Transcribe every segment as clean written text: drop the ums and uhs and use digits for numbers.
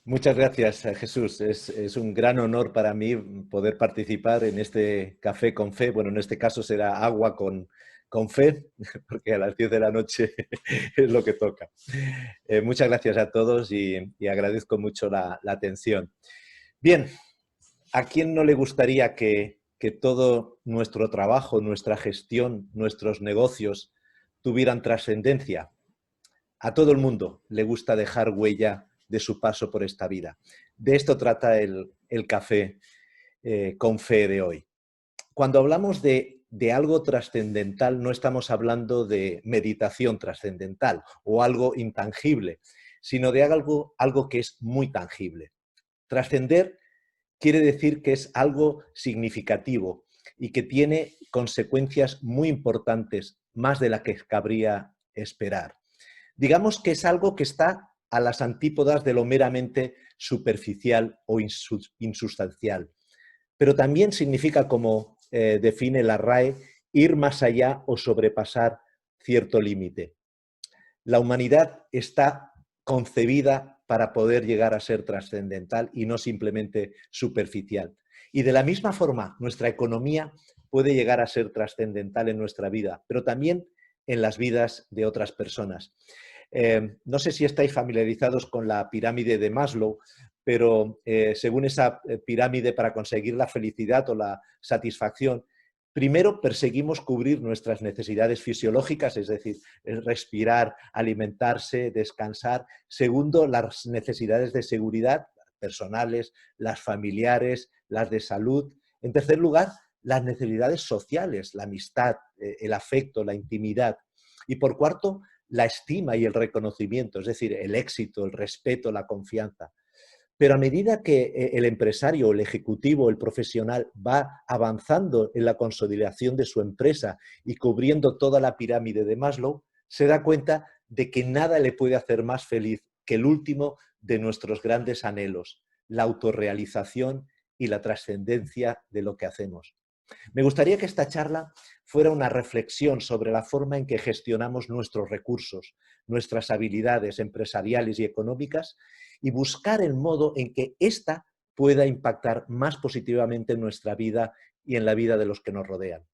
Muchas gracias, Jesús. Es un gran honor para mí poder participar en este café con fe. Bueno, en este caso será agua con fe, porque a las 10 de la noche es lo que toca. Muchas gracias a todos y agradezco mucho la atención. Bien, ¿a quién no le gustaría que todo nuestro trabajo, nuestra gestión, nuestros negocios tuvieran trascendencia? A todo el mundo le gusta dejar huella de su paso por esta vida. De esto trata el café con fe de hoy. Cuando hablamos de algo trascendental, no estamos hablando de meditación trascendental o algo intangible, sino de algo que es muy tangible. Trascender quiere decir que es algo significativo y que tiene consecuencias muy importantes, más de la que cabría esperar. Digamos que es algo que está a las antípodas de lo meramente superficial o insustancial. Pero también significa, como define la RAE, ir más allá o sobrepasar cierto límite. La humanidad está concebida para poder llegar a ser trascendental y no simplemente superficial. Y de la misma forma, nuestra economía puede llegar a ser trascendental en nuestra vida, pero también en las vidas de otras personas. No sé si estáis familiarizados con la pirámide de Maslow, pero según esa pirámide, para conseguir la felicidad o la satisfacción, primero perseguimos cubrir nuestras necesidades fisiológicas, es decir, respirar, alimentarse, descansar. Segundo, las necesidades de seguridad personales, las familiares, las de salud. En tercer lugar, las necesidades sociales, la amistad, el afecto, la intimidad. Y por cuarto, la estima y el reconocimiento, es decir, el éxito, el respeto, la confianza. Pero a medida que el empresario, el ejecutivo, el profesional va avanzando en la consolidación de su empresa y cubriendo toda la pirámide de Maslow, se da cuenta de que nada le puede hacer más feliz que el último de nuestros grandes anhelos, la autorrealización y la trascendencia de lo que hacemos. Me gustaría que esta charla fuera una reflexión sobre la forma en que gestionamos nuestros recursos, nuestras habilidades empresariales y económicas y buscar el modo en que ésta pueda impactar más positivamente en nuestra vida y en la vida de los que nos rodean.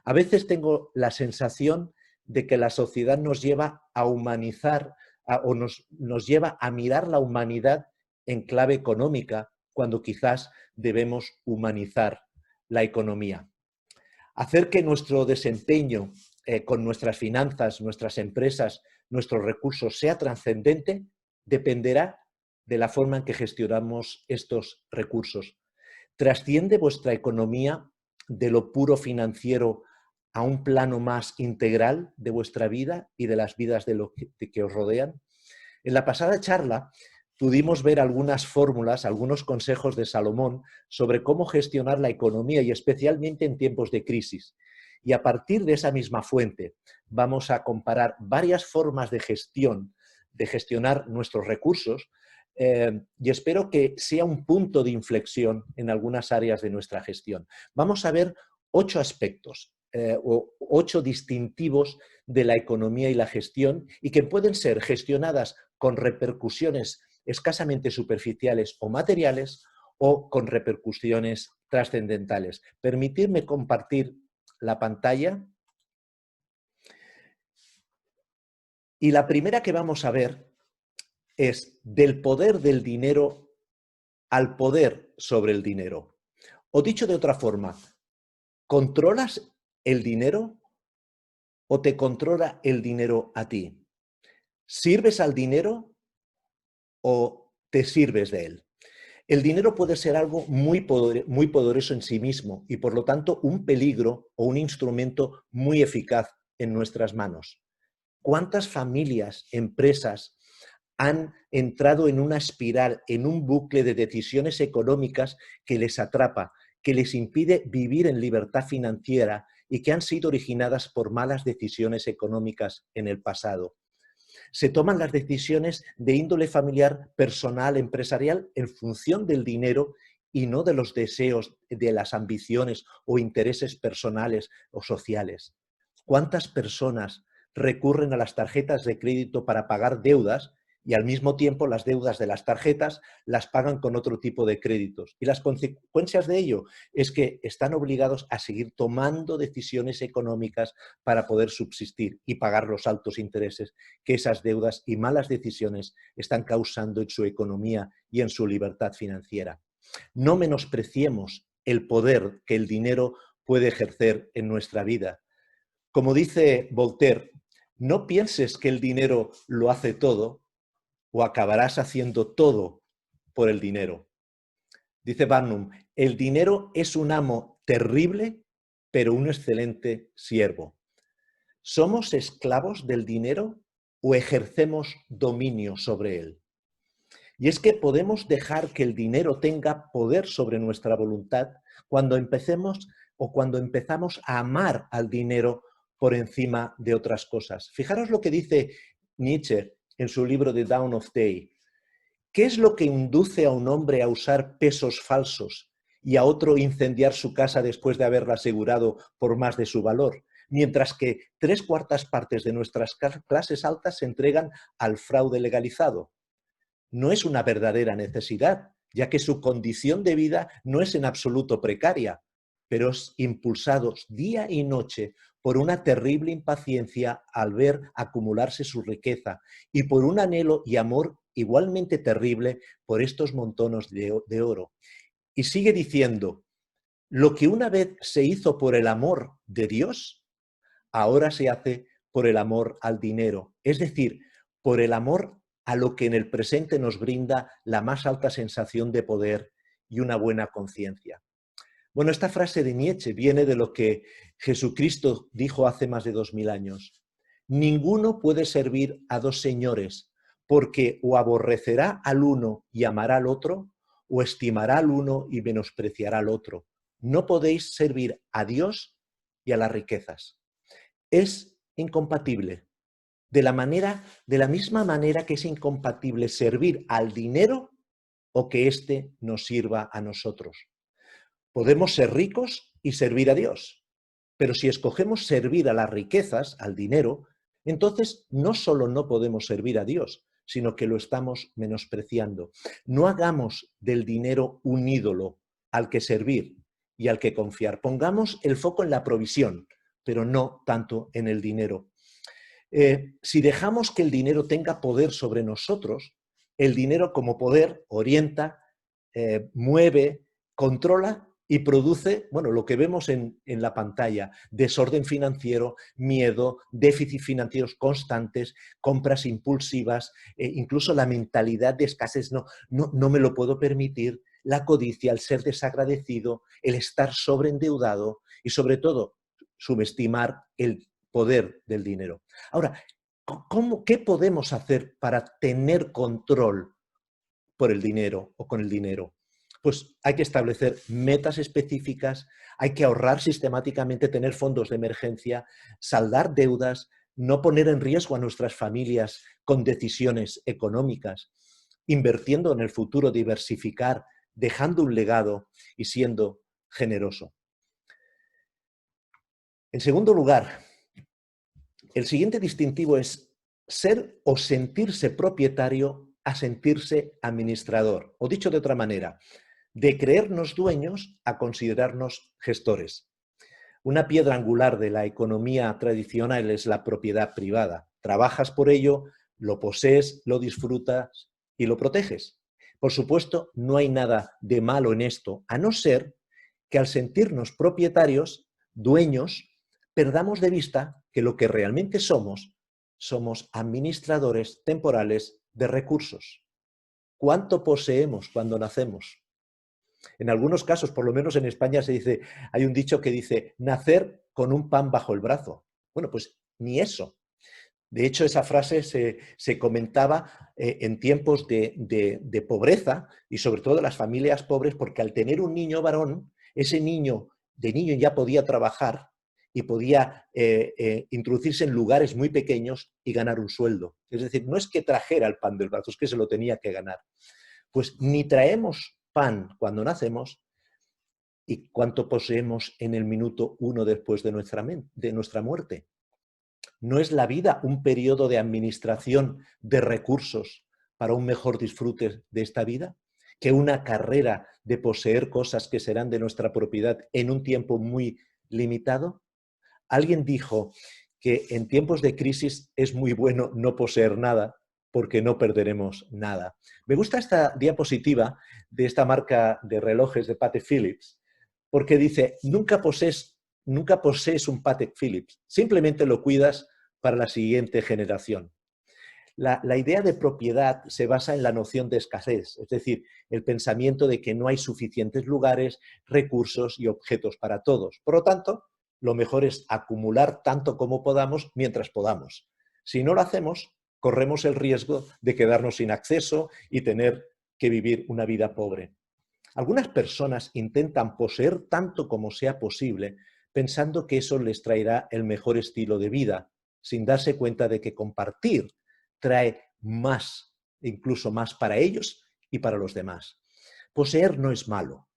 A veces tengo la sensación de que la sociedad nos lleva a humanizar o nos lleva a mirar la humanidad en clave económica cuando quizás debemos humanizar la economía. Hacer que nuestro desempeño con nuestras finanzas, nuestras empresas, nuestros recursos sea trascendente dependerá de la forma en que gestionamos estos recursos. ¿Trasciende vuestra economía de lo puro financiero a un plano más integral de vuestra vida y de las vidas de los que os rodean? En la pasada charla pudimos ver algunas fórmulas, algunos consejos de Salomón sobre cómo gestionar la economía y especialmente en tiempos de crisis. Y a partir de esa misma fuente vamos a comparar varias formas de gestionar nuestros recursos y espero que sea un punto de inflexión en algunas áreas de nuestra gestión. Vamos a ver 8 aspectos o 8 distintivos de la economía y la gestión y que pueden ser gestionadas con repercusiones escasamente superficiales o materiales o con repercusiones trascendentales. Permitidme compartir la pantalla. Y la primera que vamos a ver es del poder del dinero al poder sobre el dinero. O dicho de otra forma, ¿controlas el dinero o te controla el dinero a ti? ¿Sirves al dinero o te sirves de él? El dinero puede ser algo muy poderoso en sí mismo y, por lo tanto, un peligro o un instrumento muy eficaz en nuestras manos. ¿Cuántas familias, empresas han entrado en una espiral, en un bucle de decisiones económicas que les atrapa, que les impide vivir en libertad financiera y que han sido originadas por malas decisiones económicas en el pasado? Se toman las decisiones de índole familiar, personal, empresarial, en función del dinero y no de los deseos, de las ambiciones o intereses personales o sociales. ¿Cuántas personas recurren a las tarjetas de crédito para pagar deudas y al mismo tiempo las deudas de las tarjetas las pagan con otro tipo de créditos. Y las consecuencias de ello es que están obligados a seguir tomando decisiones económicas para poder subsistir y pagar los altos intereses que esas deudas y malas decisiones están causando en su economía y en su libertad financiera. No menospreciemos el poder que el dinero puede ejercer en nuestra vida. Como dice Voltaire, no pienses que el dinero lo hace todo o acabarás haciendo todo por el dinero. Dice Barnum, el dinero es un amo terrible, pero un excelente siervo. ¿Somos esclavos del dinero o ejercemos dominio sobre él? Y es que podemos dejar que el dinero tenga poder sobre nuestra voluntad cuando empecemos o cuando empezamos a amar al dinero por encima de otras cosas. Fijaros lo que dice Nietzsche en su libro The Dawn of Day. ¿Qué es lo que induce a un hombre a usar pesos falsos y a otro incendiar su casa después de haberla asegurado por más de su valor? Mientras que 3/4 partes de nuestras clases altas se entregan al fraude legalizado. No es una verdadera necesidad, ya que su condición de vida no es en absoluto precaria, pero es impulsados día y noche por una terrible impaciencia al ver acumularse su riqueza y por un anhelo y amor igualmente terrible por estos montones de oro. Y sigue diciendo, lo que una vez se hizo por el amor de Dios, ahora se hace por el amor al dinero, es decir, por el amor a lo que en el presente nos brinda la más alta sensación de poder y una buena conciencia. Bueno, esta frase de Nietzsche viene de lo que Jesucristo dijo hace más de 2000 años. Ninguno puede servir a dos señores, porque o aborrecerá al uno y amará al otro, o estimará al uno y menospreciará al otro. No podéis servir a Dios y a las riquezas. Es incompatible. De la misma manera que es incompatible servir al dinero o que éste nos sirva a nosotros. Podemos ser ricos y servir a Dios, pero si escogemos servir a las riquezas, al dinero, entonces no solo no podemos servir a Dios, sino que lo estamos menospreciando. No hagamos del dinero un ídolo al que servir y al que confiar. Pongamos el foco en la provisión, pero no tanto en el dinero. Si dejamos que el dinero tenga poder sobre nosotros, el dinero como poder orienta, mueve, controla y produce, bueno, lo que vemos en la pantalla, desorden financiero, miedo, déficits financieros constantes, compras impulsivas, incluso la mentalidad de escasez, no me lo puedo permitir, la codicia, el ser desagradecido, el estar sobreendeudado y sobre todo subestimar el poder del dinero. Ahora, ¿qué podemos hacer para tener control por el dinero o con el dinero? Pues hay que establecer metas específicas, hay que ahorrar sistemáticamente, tener fondos de emergencia, saldar deudas, no poner en riesgo a nuestras familias con decisiones económicas, invirtiendo en el futuro, diversificar, dejando un legado y siendo generoso. En segundo lugar, el siguiente distintivo es ser o sentirse propietario a sentirse administrador. O dicho de otra manera, de creernos dueños a considerarnos gestores. Una piedra angular de la economía tradicional es la propiedad privada. Trabajas por ello, lo posees, lo disfrutas y lo proteges. Por supuesto, no hay nada de malo en esto, a no ser que al sentirnos propietarios, dueños, perdamos de vista que lo que realmente somos administradores temporales de recursos. ¿Cuánto poseemos cuando nacemos? En algunos casos, por lo menos en España se dice, hay un dicho que dice, nacer con un pan bajo el brazo. Bueno, pues ni eso. De hecho, esa frase se comentaba en tiempos de pobreza y sobre todo de las familias pobres, porque al tener un niño varón, ese niño de niño ya podía trabajar y podía introducirse en lugares muy pequeños y ganar un sueldo. Es decir, no es que trajera el pan del brazo, es que se lo tenía que ganar. Pues ni traemos pan cuando nacemos y cuánto poseemos en el minuto 1 después de nuestra muerte. ¿No es la vida un periodo de administración de recursos para un mejor disfrute de esta vida que una carrera de poseer cosas que serán de nuestra propiedad en un tiempo muy limitado? Alguien dijo que en tiempos de crisis es muy bueno no poseer nada porque no perderemos nada. Me gusta esta diapositiva de esta marca de relojes de Patek Philippe porque dice, nunca posees un Patek Philippe, simplemente lo cuidas para la siguiente generación. La idea de propiedad se basa en la noción de escasez, es decir, el pensamiento de que no hay suficientes lugares, recursos y objetos para todos. Por lo tanto, lo mejor es acumular tanto como podamos mientras podamos. Si no lo hacemos, corremos el riesgo de quedarnos sin acceso y tener que vivir una vida pobre. Algunas personas intentan poseer tanto como sea posible, pensando que eso les traerá el mejor estilo de vida, sin darse cuenta de que compartir trae más, incluso más para ellos y para los demás. Poseer no es malo.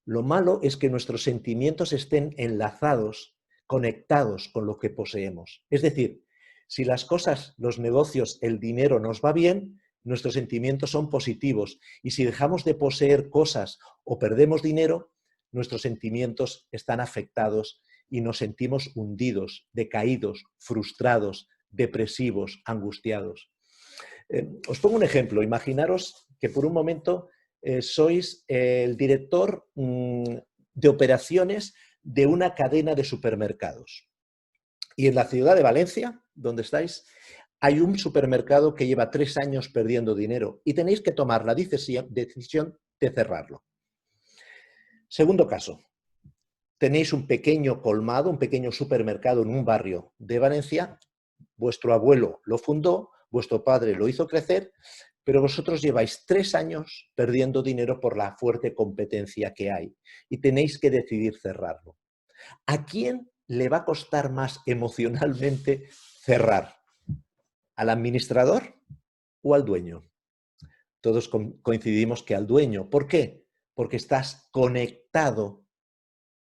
Lo malo es que nuestros sentimientos estén enlazados, conectados con lo que poseemos. Es decir, si las cosas, los negocios, el dinero nos va bien, nuestros sentimientos son positivos. Y si dejamos de poseer cosas o perdemos dinero, nuestros sentimientos están afectados y nos sentimos hundidos, decaídos, frustrados, depresivos, angustiados. Os pongo un ejemplo. Imaginaros que por un momento sois el director de operaciones de una cadena de supermercados. Y en la ciudad de Valencia, donde estáis, hay un supermercado que lleva 3 años perdiendo dinero y tenéis que tomar la decisión de cerrarlo. Segundo caso, tenéis un pequeño colmado, un pequeño supermercado en un barrio de Valencia, vuestro abuelo lo fundó, vuestro padre lo hizo crecer, pero vosotros lleváis 3 años perdiendo dinero por la fuerte competencia que hay y tenéis que decidir cerrarlo. ¿A quién le va a costar más emocionalmente cerrar? ¿Al administrador o al dueño? Todos coincidimos que al dueño. ¿Por qué? Porque estás conectado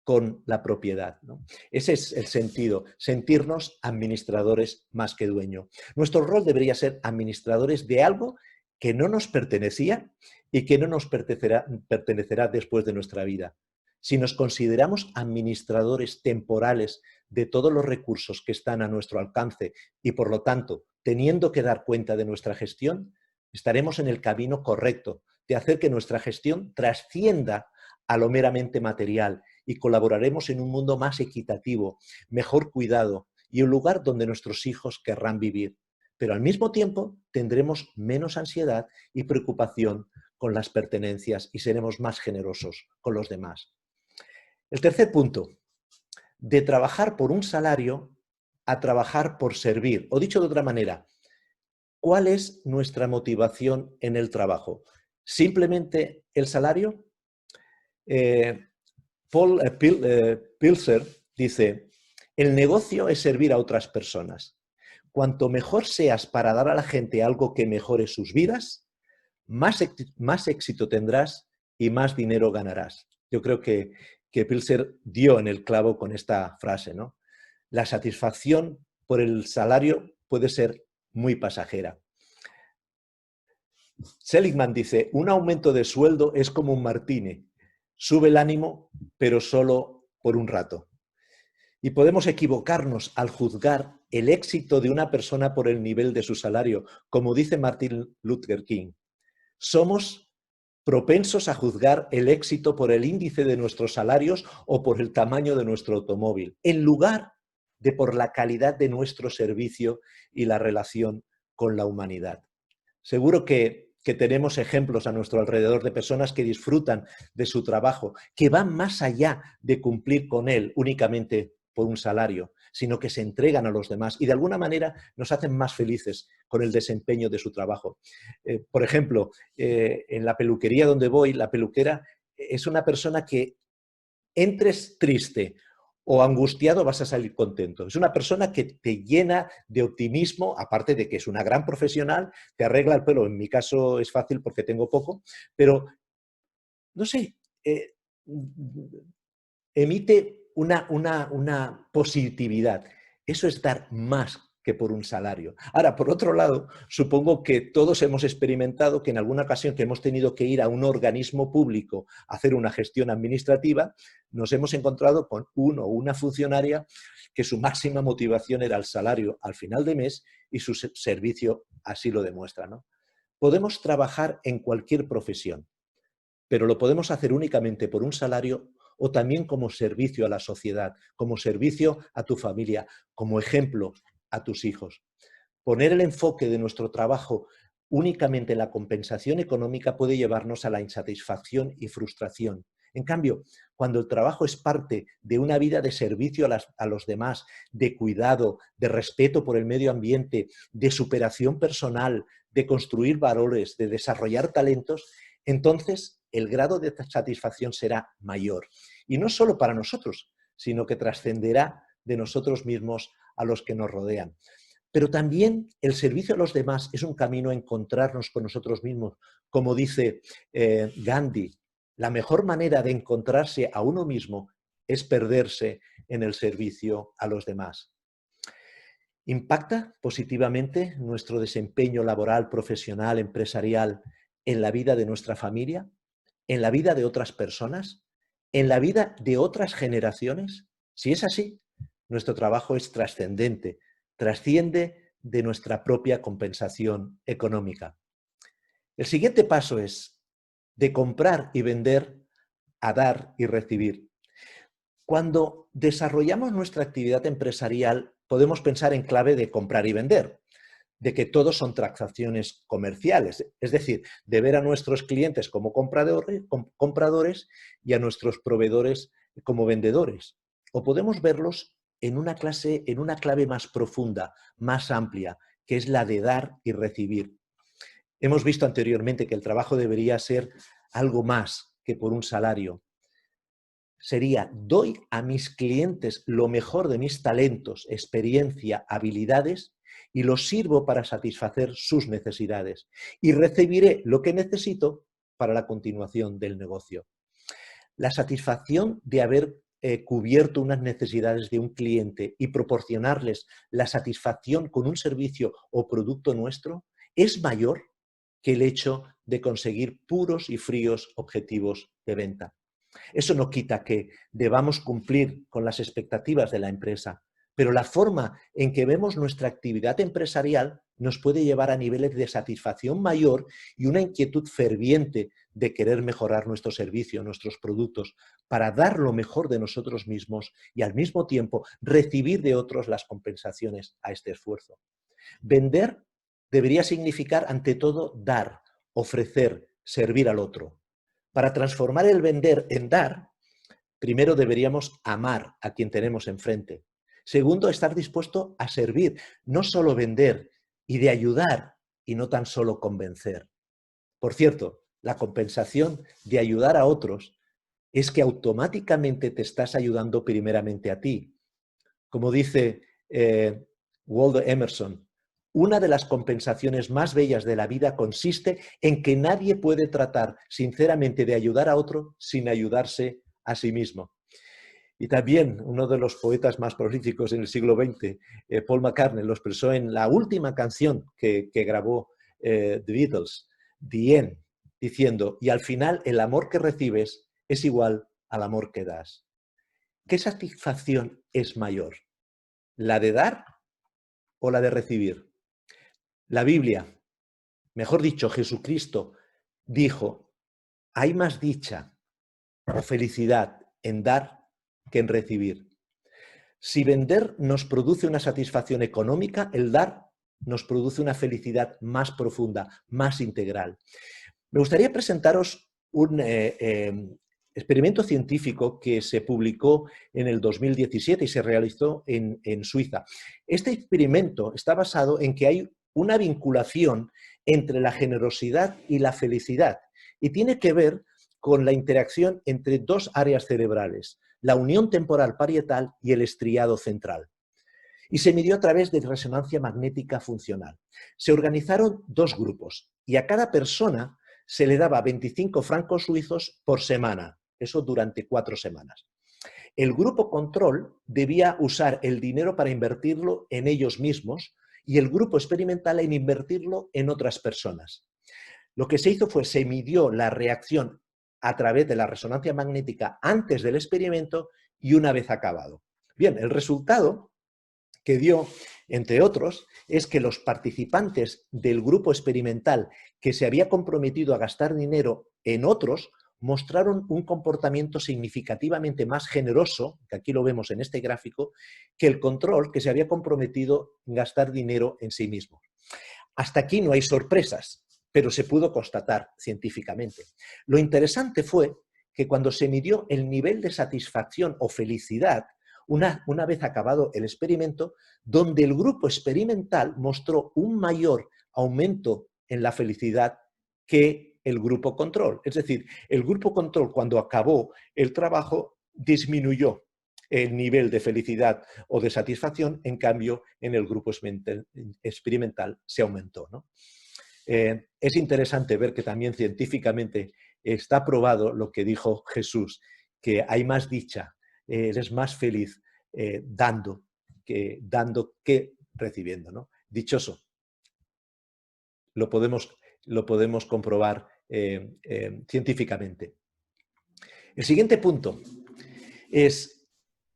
con la propiedad, ¿no? Ese es el sentido, sentirnos administradores más que dueño. Nuestro rol debería ser administradores de algo que no nos pertenecía y que no nos pertenecerá después de nuestra vida. Si nos consideramos administradores temporales de todos los recursos que están a nuestro alcance y, por lo tanto, teniendo que dar cuenta de nuestra gestión, estaremos en el camino correcto de hacer que nuestra gestión trascienda a lo meramente material y colaboraremos en un mundo más equitativo, mejor cuidado y un lugar donde nuestros hijos querrán vivir. Pero al mismo tiempo tendremos menos ansiedad y preocupación con las pertenencias y seremos más generosos con los demás. El tercer punto, de trabajar por un salario a trabajar por servir. O dicho de otra manera, ¿cuál es nuestra motivación en el trabajo? ¿Simplemente el salario? Paul Pilzer dice, el negocio es servir a otras personas. Cuanto mejor seas para dar a la gente algo que mejore sus vidas, más éxito tendrás y más dinero ganarás. Yo creo que Pilzer dio en el clavo con esta frase, ¿no? La satisfacción por el salario puede ser muy pasajera. Seligman dice, un aumento de sueldo es como un martini. Sube el ánimo, pero solo por un rato. Y podemos equivocarnos al juzgar el éxito de una persona por el nivel de su salario, como dice Martin Luther King. Somos propensos a juzgar el éxito por el índice de nuestros salarios o por el tamaño de nuestro automóvil, en lugar de por la calidad de nuestro servicio y la relación con la humanidad. Seguro que tenemos ejemplos a nuestro alrededor de personas que disfrutan de su trabajo, que van más allá de cumplir con él únicamente por un salario, sino que se entregan a los demás y de alguna manera nos hacen más felices con el desempeño de su trabajo. Por ejemplo, en la peluquería donde voy, la peluquera es una persona que entres triste o angustiado vas a salir contento. Es una persona que te llena de optimismo, aparte de que es una gran profesional, te arregla el pelo. En mi caso es fácil porque tengo poco, pero no sé, emite una positividad. Eso es dar más que por un salario. Ahora, por otro lado, supongo que todos hemos experimentado que en alguna ocasión que hemos tenido que ir a un organismo público a hacer una gestión administrativa, nos hemos encontrado con uno o una funcionaria que su máxima motivación era el salario al final de mes y su servicio así lo demuestra, ¿no? Podemos trabajar en cualquier profesión, pero lo podemos hacer únicamente por un salario o también como servicio a la sociedad, como servicio a tu familia, como ejemplo a tus hijos. Poner el enfoque de nuestro trabajo únicamente en la compensación económica puede llevarnos a la insatisfacción y frustración. En cambio, cuando el trabajo es parte de una vida de servicio a los demás, de cuidado, de respeto por el medio ambiente, de superación personal, de construir valores, de desarrollar talentos, entonces el grado de satisfacción será mayor. Y no solo para nosotros, sino que trascenderá de nosotros mismos a los que nos rodean. Pero también el servicio a los demás es un camino a encontrarnos con nosotros mismos. Como dice Gandhi, la mejor manera de encontrarse a uno mismo es perderse en el servicio a los demás. ¿Impacta positivamente nuestro desempeño laboral, profesional, empresarial en la vida de nuestra familia? ¿En la vida de otras personas? ¿En la vida de otras generaciones? Si es así, nuestro trabajo es trascendente, trasciende de nuestra propia compensación económica. El siguiente paso es de comprar y vender a dar y recibir. Cuando desarrollamos nuestra actividad empresarial, podemos pensar en clave de comprar y vender, de que todos son transacciones comerciales, es decir, de ver a nuestros clientes como compradores y a nuestros proveedores como vendedores. O podemos verlos en una clave más profunda, más amplia, que es la de dar y recibir. Hemos visto anteriormente que el trabajo debería ser algo más que por un salario. Sería, doy a mis clientes lo mejor de mis talentos, experiencia, habilidades y los sirvo para satisfacer sus necesidades y recibiré lo que necesito para la continuación del negocio. La satisfacción de haber cubierto unas necesidades de un cliente y proporcionarles la satisfacción con un servicio o producto nuestro es mayor que el hecho de conseguir puros y fríos objetivos de venta. Eso no quita que debamos cumplir con las expectativas de la empresa, pero la forma en que vemos nuestra actividad empresarial nos puede llevar a niveles de satisfacción mayor y una inquietud ferviente de querer mejorar nuestro servicio, nuestros productos, para dar lo mejor de nosotros mismos y al mismo tiempo recibir de otros las compensaciones a este esfuerzo. Vender debería significar, ante todo, dar, ofrecer, servir al otro. Para transformar el vender en dar, primero deberíamos amar a quien tenemos enfrente. Segundo, estar dispuesto a servir, no solo vender y de ayudar y no tan solo convencer. Por cierto, la compensación de ayudar a otros es que automáticamente te estás ayudando primeramente a ti. Como dice Waldo Emerson, una de las compensaciones más bellas de la vida consiste en que nadie puede tratar sinceramente de ayudar a otro sin ayudarse a sí mismo. Y también uno de los poetas más prolíficos en el siglo XX, Paul McCartney, lo expresó en la última canción que grabó The Beatles, The End, diciendo, y al final el amor que recibes es igual al amor que das. ¿Qué satisfacción es mayor? ¿La de dar o la de recibir? La Biblia, mejor dicho, Jesucristo, dijo, hay más dicha o felicidad en dar que en recibir. Si vender nos produce una satisfacción económica, el dar nos produce una felicidad más profunda, más integral. Me gustaría presentaros un experimento científico que se publicó en el 2017 y se realizó en Suiza. Este experimento está basado en que hay una vinculación entre la generosidad y la felicidad y tiene que ver con la interacción entre dos áreas cerebrales, la unión temporal parietal y el estriado central. Y se midió a través de resonancia magnética funcional. Se organizaron dos grupos y a cada persona se le daba 25 francos suizos por semana, eso durante 4 semanas. El grupo control debía usar el dinero para invertirlo en ellos mismos y el grupo experimental en invertirlo en otras personas. Lo que se hizo fue, se midió la reacción a través de la resonancia magnética antes del experimento y una vez acabado. Bien, el resultado que dio, entre otros, es que los participantes del grupo experimental que se había comprometido a gastar dinero en otros mostraron un comportamiento significativamente más generoso, que aquí lo vemos en este gráfico, que el control que se había comprometido en gastar dinero en sí mismo. Hasta aquí no hay sorpresas, pero se pudo constatar científicamente. Lo interesante fue que cuando se midió el nivel de satisfacción o felicidad, una vez acabado el experimento, donde el grupo experimental mostró un mayor aumento en la felicidad que el grupo control. Es decir, el grupo control, cuando acabó el trabajo, disminuyó el nivel de felicidad o de satisfacción, en cambio, en el grupo experimental se aumentó, ¿no? Es interesante ver que también científicamente está probado lo que dijo Jesús, que hay más dicha, eres más feliz dando que recibiendo, ¿no? Dichoso. Lo podemos comprobar científicamente. El siguiente punto es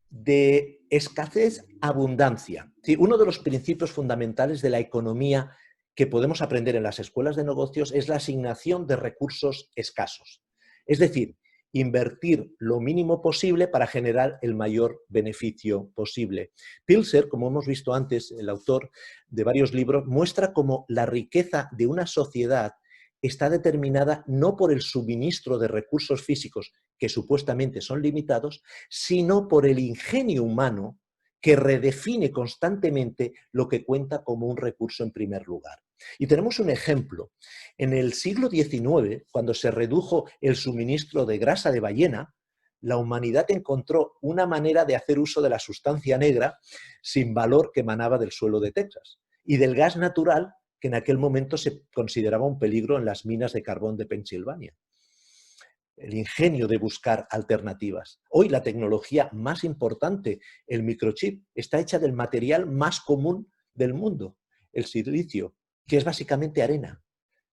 de escasez a abundancia. ¿Sí? Uno de los principios fundamentales de la economía que podemos aprender en las escuelas de negocios es la asignación de recursos escasos. Es decir, invertir lo mínimo posible para generar el mayor beneficio posible. Pilser, como hemos visto antes, el autor de varios libros, muestra cómo la riqueza de una sociedad está determinada no por el suministro de recursos físicos, que supuestamente son limitados, sino por el ingenio humano que redefine constantemente lo que cuenta como un recurso en primer lugar. Y tenemos un ejemplo. En el siglo XIX, cuando se redujo el suministro de grasa de ballena, la humanidad encontró una manera de hacer uso de la sustancia negra sin valor que emanaba del suelo de Texas y del gas natural que en aquel momento se consideraba un peligro en las minas de carbón de Pensilvania. El ingenio de buscar alternativas. Hoy la tecnología más importante, el microchip, está hecha del material más común del mundo, el silicio, que es básicamente arena.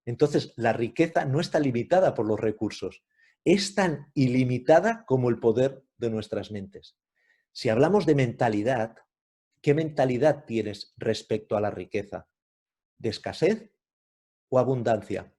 Entonces, la riqueza no está limitada por los recursos, es tan ilimitada como el poder de nuestras mentes. Si hablamos de mentalidad, ¿qué mentalidad tienes respecto a la riqueza? ¿De escasez o abundancia?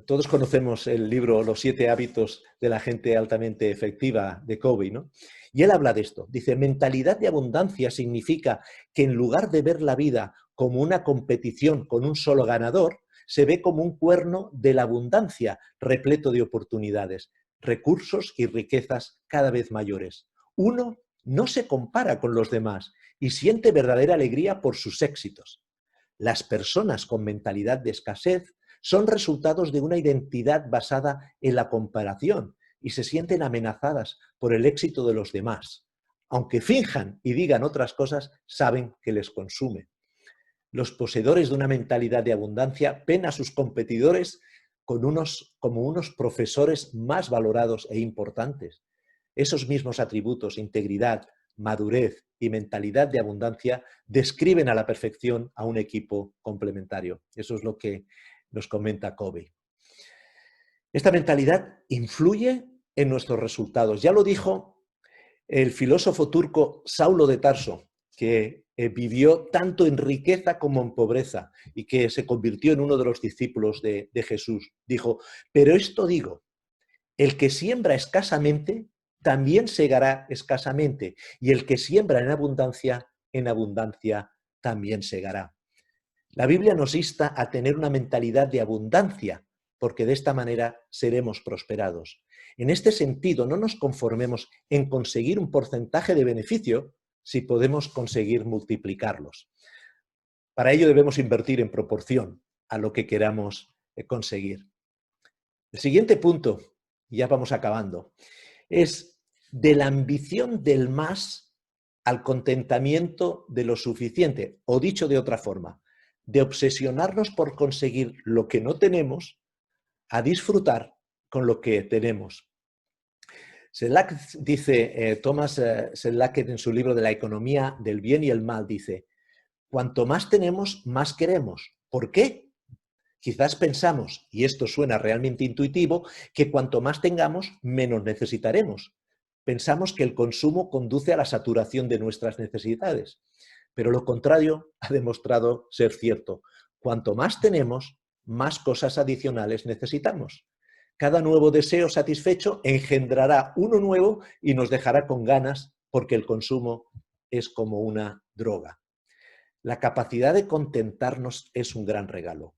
Todos conocemos el libro Los 7 hábitos de la gente altamente efectiva de Covey, ¿no? Y él habla de esto. Dice, mentalidad de abundancia significa que en lugar de ver la vida como una competición con un solo ganador, se ve como un cuerno de la abundancia, repleto de oportunidades, recursos y riquezas cada vez mayores. Uno no se compara con los demás y siente verdadera alegría por sus éxitos. Las personas con mentalidad de escasez son resultados de una identidad basada en la comparación y se sienten amenazadas por el éxito de los demás. Aunque finjan y digan otras cosas, saben que les consume. Los poseedores de una mentalidad de abundancia ven a sus competidores como unos profesores más valorados e importantes. Esos mismos atributos, integridad, madurez y mentalidad de abundancia, describen a la perfección a un equipo complementario. Eso es lo que nos comenta Covey. Esta mentalidad influye en nuestros resultados. Ya lo dijo el filósofo turco Saulo de Tarso, que vivió tanto en riqueza como en pobreza y que se convirtió en uno de los discípulos de Jesús. Dijo, pero esto digo, el que siembra escasamente, también segará escasamente, y el que siembra en abundancia también segará. La Biblia nos insta a tener una mentalidad de abundancia, porque de esta manera seremos prosperados. En este sentido, no nos conformemos en conseguir un porcentaje de beneficio si podemos conseguir multiplicarlos. Para ello debemos invertir en proporción a lo que queramos conseguir. El siguiente punto, y ya vamos acabando, es de la ambición del más al contentamiento de lo suficiente, o dicho de otra forma, de obsesionarnos por conseguir lo que no tenemos a disfrutar con lo que tenemos. Sedlak dice, Thomas Sedlak en su libro de la economía del bien y el mal, dice, Cuanto más tenemos, más queremos. ¿Por qué? Quizás pensamos, y esto suena realmente intuitivo, que cuanto más tengamos, menos necesitaremos. Pensamos que el consumo conduce a la saturación de nuestras necesidades, pero lo contrario ha demostrado ser cierto. Cuanto más tenemos, más cosas adicionales necesitamos. Cada nuevo deseo satisfecho engendrará uno nuevo y nos dejará con ganas, porque el consumo es como una droga. La capacidad de contentarnos es un gran regalo.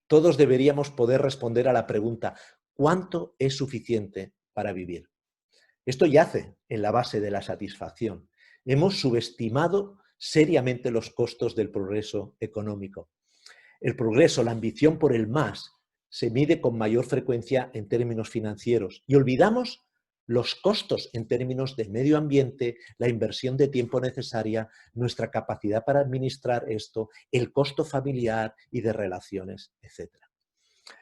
Todos deberíamos poder responder a la pregunta: ¿cuánto es suficiente para vivir? Esto yace en la base de la satisfacción. Hemos subestimado seriamente los costos del progreso económico. El progreso, la ambición por el más, se mide con mayor frecuencia en términos financieros y olvidamos los costos en términos de medio ambiente, la inversión de tiempo necesaria, nuestra capacidad para administrar esto, el costo familiar y de relaciones, etc.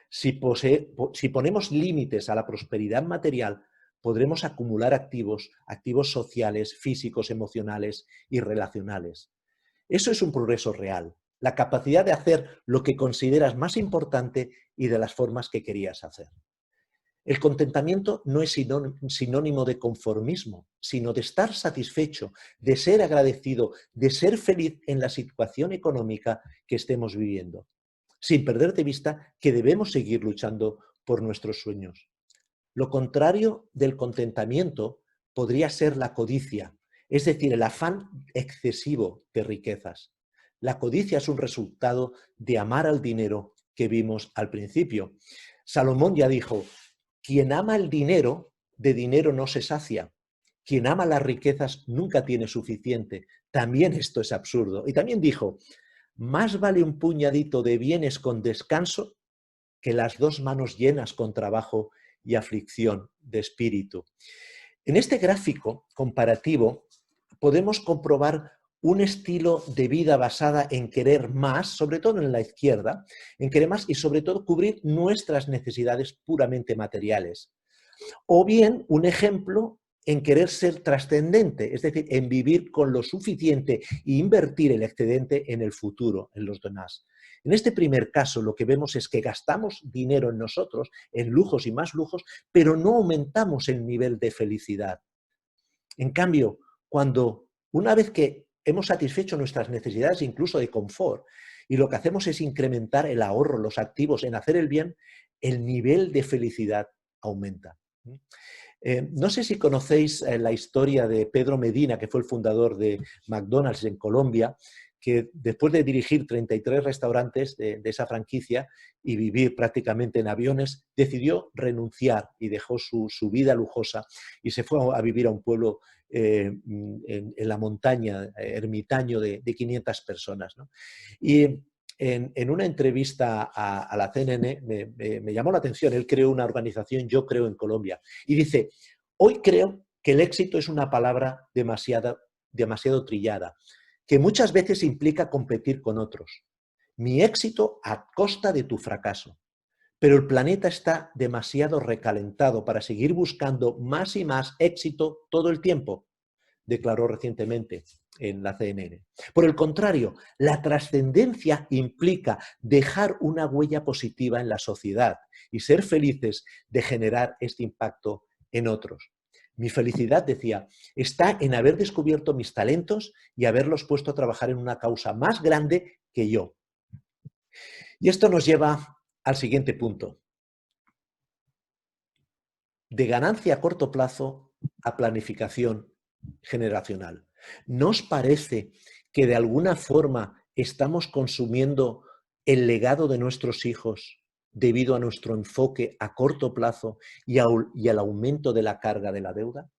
Si ponemos límites a la prosperidad material, podremos acumular activos sociales, físicos, emocionales y relacionales. Eso es un progreso real, la capacidad de hacer lo que consideras más importante y de las formas que querías hacer. El contentamiento no es sinónimo de conformismo, sino de estar satisfecho, de ser agradecido, de ser feliz en la situación económica que estemos viviendo, sin perder de vista que debemos seguir luchando por nuestros sueños. Lo contrario del contentamiento podría ser la codicia, es decir, el afán excesivo de riquezas. La codicia es un resultado de amar al dinero que vimos al principio. Salomón ya dijo: quien ama el dinero, de dinero no se sacia. Quien ama las riquezas nunca tiene suficiente. También esto es absurdo. Y también dijo: más vale un puñadito de bienes con descanso que las dos manos llenas con trabajo y aflicción de espíritu. En este gráfico comparativo podemos comprobar un estilo de vida basada en querer más, sobre todo en la izquierda, en querer más y sobre todo cubrir nuestras necesidades puramente materiales. O bien un ejemplo en querer ser trascendente, es decir, en vivir con lo suficiente e invertir el excedente en el futuro, en los demás. En este primer caso lo que vemos es que gastamos dinero en nosotros, en lujos y más lujos, pero no aumentamos el nivel de felicidad. En cambio, cuando una vez que hemos satisfecho nuestras necesidades incluso de confort, y lo que hacemos es incrementar el ahorro, los activos, en hacer el bien, el nivel de felicidad aumenta. No sé si conocéis la historia de Pedro Medina, que fue el fundador de McDonald's en Colombia, que después de dirigir 33 restaurantes de esa franquicia y vivir prácticamente en aviones, decidió renunciar y dejó su vida lujosa y se fue a vivir a un pueblo en la montaña, ermitaño de 500 personas, ¿no? Y en una entrevista a la CNN me llamó la atención. Él creó una organización, Yo Creo en Colombia, y dice: hoy creo que el éxito es una palabra demasiado trillada, que muchas veces implica competir con otros. Mi éxito a costa de tu fracaso. Pero el planeta está demasiado recalentado para seguir buscando más y más éxito todo el tiempo, declaró recientemente en la CNN. Por el contrario, la trascendencia implica dejar una huella positiva en la sociedad y ser felices de generar este impacto en otros. Mi felicidad, decía, está en haber descubierto mis talentos y haberlos puesto a trabajar en una causa más grande que yo. Y esto nos lleva al siguiente punto. De ganancia a corto plazo a planificación generacional. ¿No os parece que de alguna forma estamos consumiendo el legado de nuestros hijos debido a nuestro enfoque a corto plazo y al aumento de la carga de la deuda?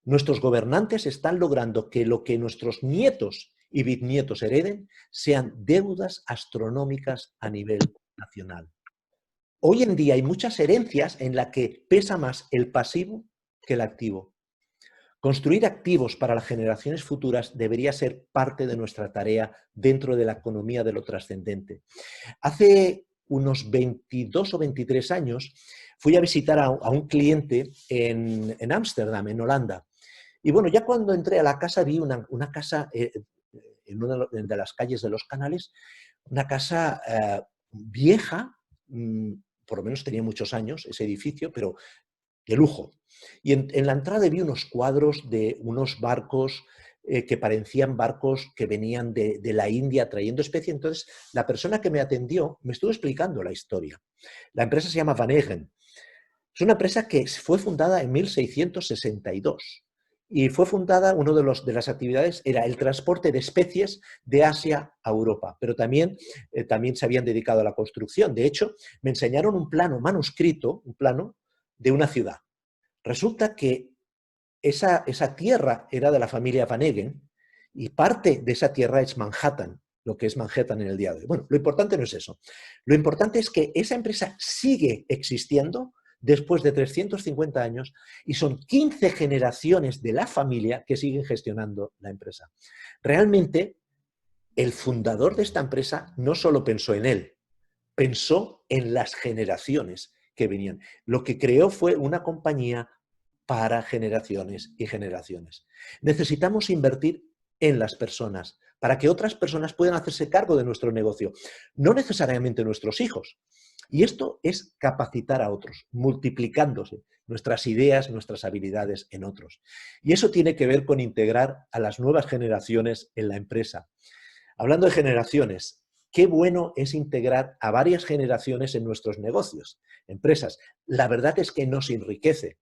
Nuestros gobernantes están logrando que lo que nuestros nietos y bisnietos hereden sean deudas astronómicas a nivel nacional. Hoy en día hay muchas herencias en las que pesa más el pasivo que el activo. Construir activos para las generaciones futuras debería ser parte de nuestra tarea dentro de la economía de lo trascendente. Hace unos 22 o 23 años fui a visitar a un cliente en Ámsterdam, en Holanda. Y bueno, ya cuando entré a la casa vi una casa en una de las calles de Los Canales, una casa vieja, por lo menos tenía muchos años ese edificio, pero de lujo. Y en la entrada vi unos cuadros de unos barcos que parecían barcos que venían de la India trayendo especie. Entonces, la persona que me atendió me estuvo explicando la historia. La empresa se llama Van Eggen. Es una empresa que fue fundada en 1662 y fue fundada, una de las actividades era el transporte de especies de Asia a Europa, pero también se habían dedicado a la construcción. De hecho, me enseñaron un plano manuscrito, un plano de una ciudad. Resulta que esa tierra era de la familia Van Eggen y parte de esa tierra es Manhattan, lo que es Manhattan en el día de hoy. Bueno, lo importante no es eso. Lo importante es que esa empresa sigue existiendo después de 350 años y son 15 generaciones de la familia que siguen gestionando la empresa. Realmente, el fundador de esta empresa no solo pensó en él, pensó en las generaciones que venían. Lo que creó fue una compañía para generaciones y generaciones. Necesitamos invertir en las personas para que otras personas puedan hacerse cargo de nuestro negocio, no necesariamente nuestros hijos. Y esto es capacitar a otros, multiplicándose nuestras ideas, nuestras habilidades en otros. Y eso tiene que ver con integrar a las nuevas generaciones en la empresa. Hablando de generaciones, qué bueno es integrar a varias generaciones en nuestros negocios, empresas. La verdad es que nos enriquece.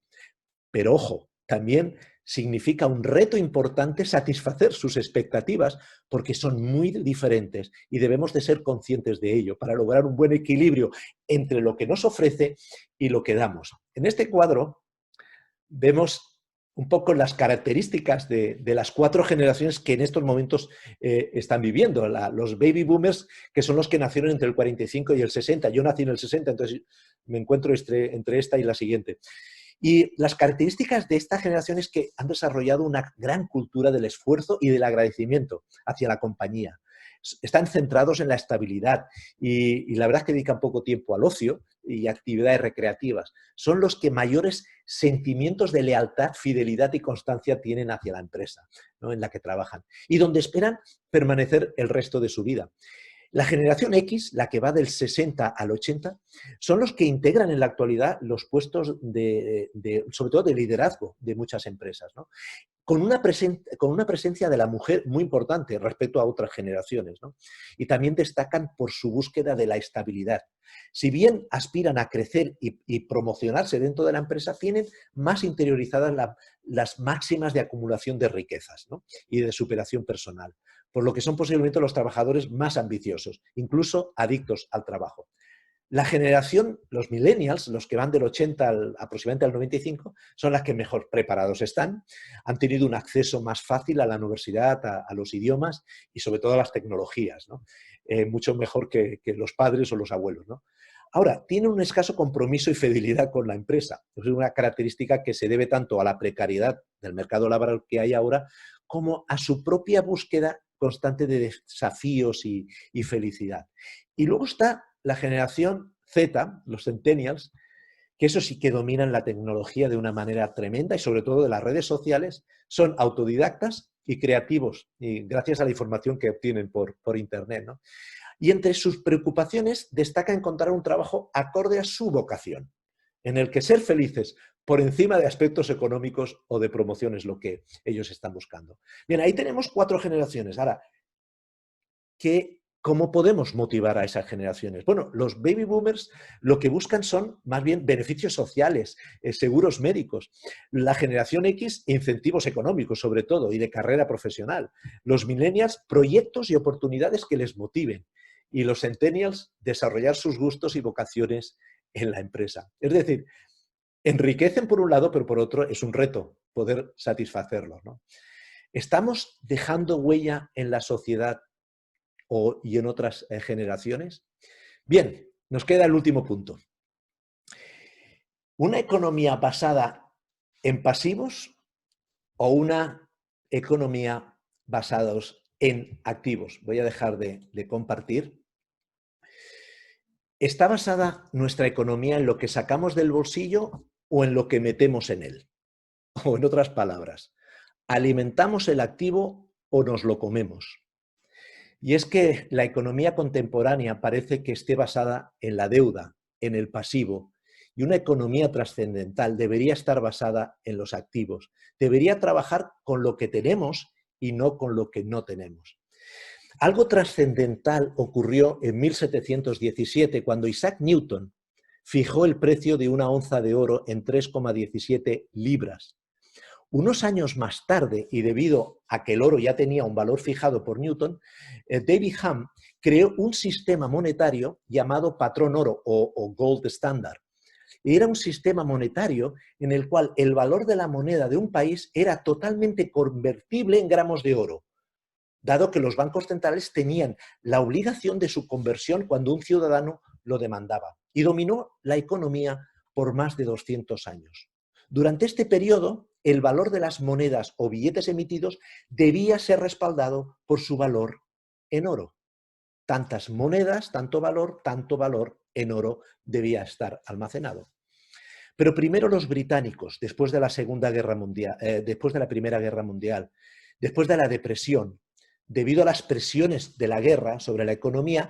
Pero ojo, también significa un reto importante satisfacer sus expectativas porque son muy diferentes y debemos de ser conscientes de ello para lograr un buen equilibrio entre lo que nos ofrece y lo que damos. En este cuadro vemos un poco las características de las 4 generaciones que en estos momentos están viviendo. Los baby boomers, que son los que nacieron entre el 45 y el 60. Yo nací en el 60, entonces me encuentro entre esta y la siguiente. Y las características de esta generación es que han desarrollado una gran cultura del esfuerzo y del agradecimiento hacia la compañía. Están centrados en la estabilidad y la verdad es que dedican poco tiempo al ocio y actividades recreativas. Son los que mayores sentimientos de lealtad, fidelidad y constancia tienen hacia la empresa, ¿no?, en la que trabajan y donde esperan permanecer el resto de su vida. La generación X, la que va del 60 al 80, son los que integran en la actualidad los puestos sobre todo de liderazgo de muchas empresas, ¿no? Con una presencia de la mujer muy importante respecto a otras generaciones, ¿no? Y también destacan por su búsqueda de la estabilidad. Si bien aspiran a crecer y promocionarse dentro de la empresa, tienen más interiorizadas las máximas de acumulación de riquezas, ¿no?, y de superación personal, por lo que son posiblemente los trabajadores más ambiciosos, incluso adictos al trabajo. La generación, los millennials, los que van del 80 aproximadamente al 95, son las que mejor preparados están, han tenido un acceso más fácil a la universidad, a los idiomas y sobre todo a las tecnologías, ¿no? Mucho mejor que los padres o los abuelos, ¿no? Ahora, tienen un escaso compromiso y fidelidad con la empresa. Es una característica que se debe tanto a la precariedad del mercado laboral que hay ahora, como a su propia búsqueda constante de desafíos y felicidad. Y luego está la generación Z, los centennials, que eso sí que dominan la tecnología de una manera tremenda y sobre todo de las redes sociales, son autodidactas y creativos, y gracias a la información que obtienen por Internet, ¿no? Y entre sus preocupaciones destaca encontrar un trabajo acorde a su vocación, en el que ser felices por encima de aspectos económicos o de promoción es lo que ellos están buscando. Bien, ahí tenemos 4 generaciones. Ahora, ¿cómo podemos motivar a esas generaciones? Bueno, los baby boomers lo que buscan son más bien beneficios sociales, seguros médicos. La generación X, incentivos económicos sobre todo y de carrera profesional. Los millennials, proyectos y oportunidades que les motiven. Y los centennials, desarrollar sus gustos y vocaciones en la empresa. Es decir, enriquecen por un lado, pero por otro es un reto poder satisfacerlos, ¿no? ¿Estamos dejando huella en la sociedad y en otras generaciones? Bien, nos queda el último punto. ¿Una economía basada en pasivos o una economía basada en activos? Voy a dejar de compartir. ¿Está basada nuestra economía en lo que sacamos del bolsillo o en lo que metemos en él? O en otras palabras, ¿alimentamos el activo o nos lo comemos? Y es que la economía contemporánea parece que esté basada en la deuda, en el pasivo, y una economía trascendental debería estar basada en los activos. Debería trabajar con lo que tenemos y no con lo que no tenemos. Algo trascendental ocurrió en 1717 cuando Isaac Newton fijó el precio de una onza de oro en 3,17 libras. Unos años más tarde, y debido a que el oro ya tenía un valor fijado por Newton, David Hume creó un sistema monetario llamado patrón oro o gold standard. Y era un sistema monetario en el cual el valor de la moneda de un país era totalmente convertible en gramos de oro, dado que los bancos centrales tenían la obligación de su conversión cuando un ciudadano lo demandaba. Y dominó la economía por más de 200 años. Durante este periodo, el valor de las monedas o billetes emitidos debía ser respaldado por su valor en oro. Tantas monedas, tanto valor en oro debía estar almacenado. Pero primero los británicos, después de la Segunda Guerra Mundial, después de la Primera Guerra Mundial, después de la depresión, debido a las presiones de la guerra sobre la economía,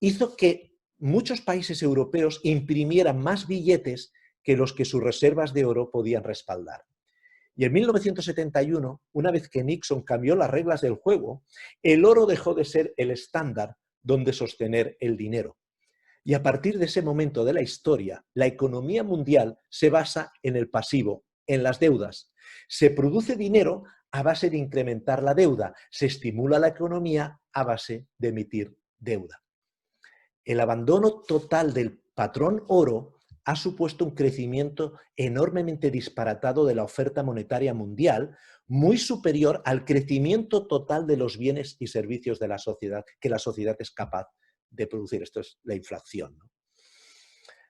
hizo que muchos países europeos imprimieran más billetes que los que sus reservas de oro podían respaldar. Y en 1971, una vez que Nixon cambió las reglas del juego, el oro dejó de ser el estándar donde sostener el dinero. Y a partir de ese momento de la historia, la economía mundial se basa en el pasivo, en las deudas. Se produce dinero a base de incrementar la deuda, se estimula la economía a base de emitir deuda. El abandono total del patrón oro ha supuesto un crecimiento enormemente disparatado de la oferta monetaria mundial, muy superior al crecimiento total de los bienes y servicios de la sociedad, que la sociedad es capaz de producir. Esto es la inflación, ¿no?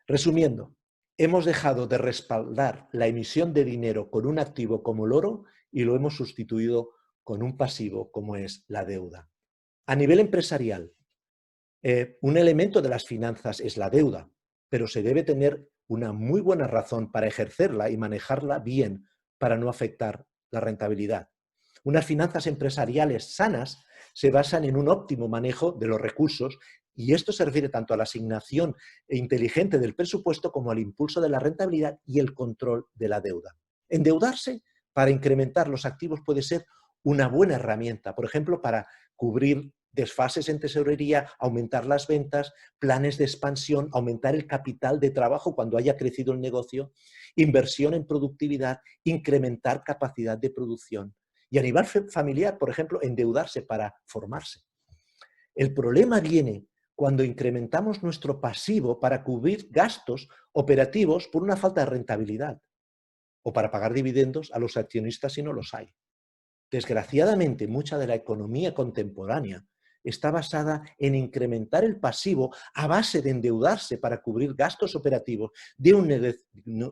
Resumiendo, hemos dejado de respaldar la emisión de dinero con un activo como el oro y lo hemos sustituido con un pasivo como es la deuda. A nivel empresarial, un elemento de las finanzas es la deuda, pero se debe tener una muy buena razón para ejercerla y manejarla bien para no afectar la rentabilidad. Unas finanzas empresariales sanas se basan en un óptimo manejo de los recursos y esto se refiere tanto a la asignación inteligente del presupuesto como al impulso de la rentabilidad y el control de la deuda. Endeudarse para incrementar los activos puede ser una buena herramienta, por ejemplo, para cubrir desfases en tesorería, aumentar las ventas, planes de expansión, aumentar el capital de trabajo cuando haya crecido el negocio, inversión en productividad, incrementar capacidad de producción. Y a nivel familiar, por ejemplo, endeudarse para formarse. El problema viene cuando incrementamos nuestro pasivo para cubrir gastos operativos por una falta de rentabilidad o para pagar dividendos a los accionistas si no los hay. Desgraciadamente, mucha de la economía contemporánea está basada en incrementar el pasivo a base de endeudarse para cubrir gastos operativos de un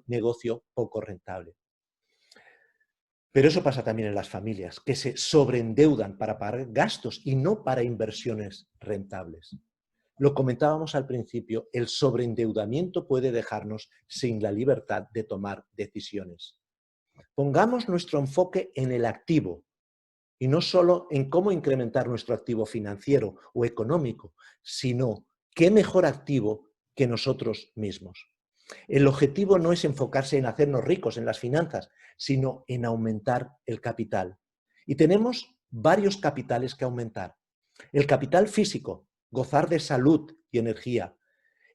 negocio poco rentable. Pero eso pasa también en las familias, que se sobreendeudan para pagar gastos y no para inversiones rentables. Lo comentábamos al principio, el sobreendeudamiento puede dejarnos sin la libertad de tomar decisiones. Pongamos nuestro enfoque en el activo y no solo en cómo incrementar nuestro activo financiero o económico, sino qué mejor activo que nosotros mismos. El objetivo no es enfocarse en hacernos ricos en las finanzas, sino en aumentar el capital. Y tenemos varios capitales que aumentar. El capital físico, gozar de salud y energía.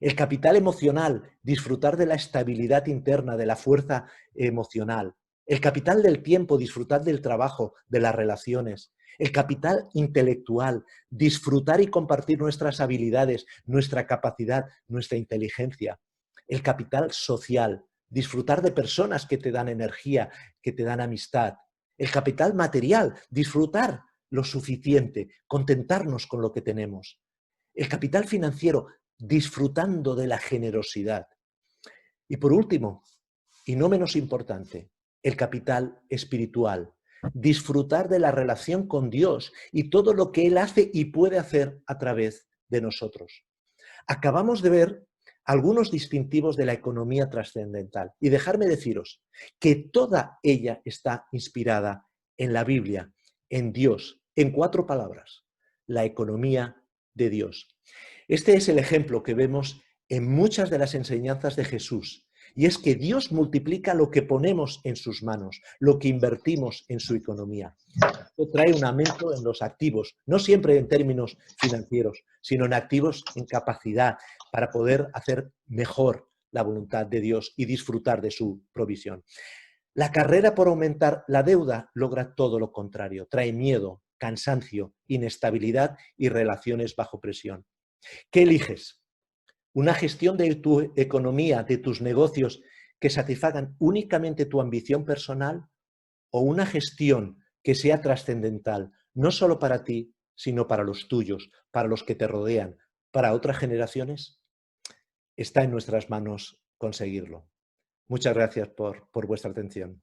El capital emocional, disfrutar de la estabilidad interna, de la fuerza emocional. El capital del tiempo, disfrutar del trabajo, de las relaciones. El capital intelectual, disfrutar y compartir nuestras habilidades, nuestra capacidad, nuestra inteligencia. El capital social, disfrutar de personas que te dan energía, que te dan amistad. El capital material, disfrutar lo suficiente, contentarnos con lo que tenemos. El capital financiero, disfrutando de la generosidad. Y por último, y no menos importante, el capital espiritual, disfrutar de la relación con Dios y todo lo que Él hace y puede hacer a través de nosotros. Acabamos de ver algunos distintivos de la economía trascendental y dejarme deciros que toda ella está inspirada en la Biblia, en Dios, en 4 palabras. la economía de Dios. Este es el ejemplo que vemos en muchas de las enseñanzas de Jesús, y es que Dios multiplica lo que ponemos en sus manos, lo que invertimos en su economía. Esto trae un aumento en los activos, no siempre en términos financieros, sino en activos en capacidad para poder hacer mejor la voluntad de Dios y disfrutar de su provisión. La carrera por aumentar la deuda logra todo lo contrario, trae miedo, cansancio, inestabilidad y relaciones bajo presión. ¿Qué eliges? ¿Una gestión de tu economía, de tus negocios, que satisfagan únicamente tu ambición personal, o una gestión que sea trascendental, no solo para ti, sino para los tuyos, para los que te rodean, para otras generaciones? Está en nuestras manos conseguirlo. Muchas gracias por vuestra atención.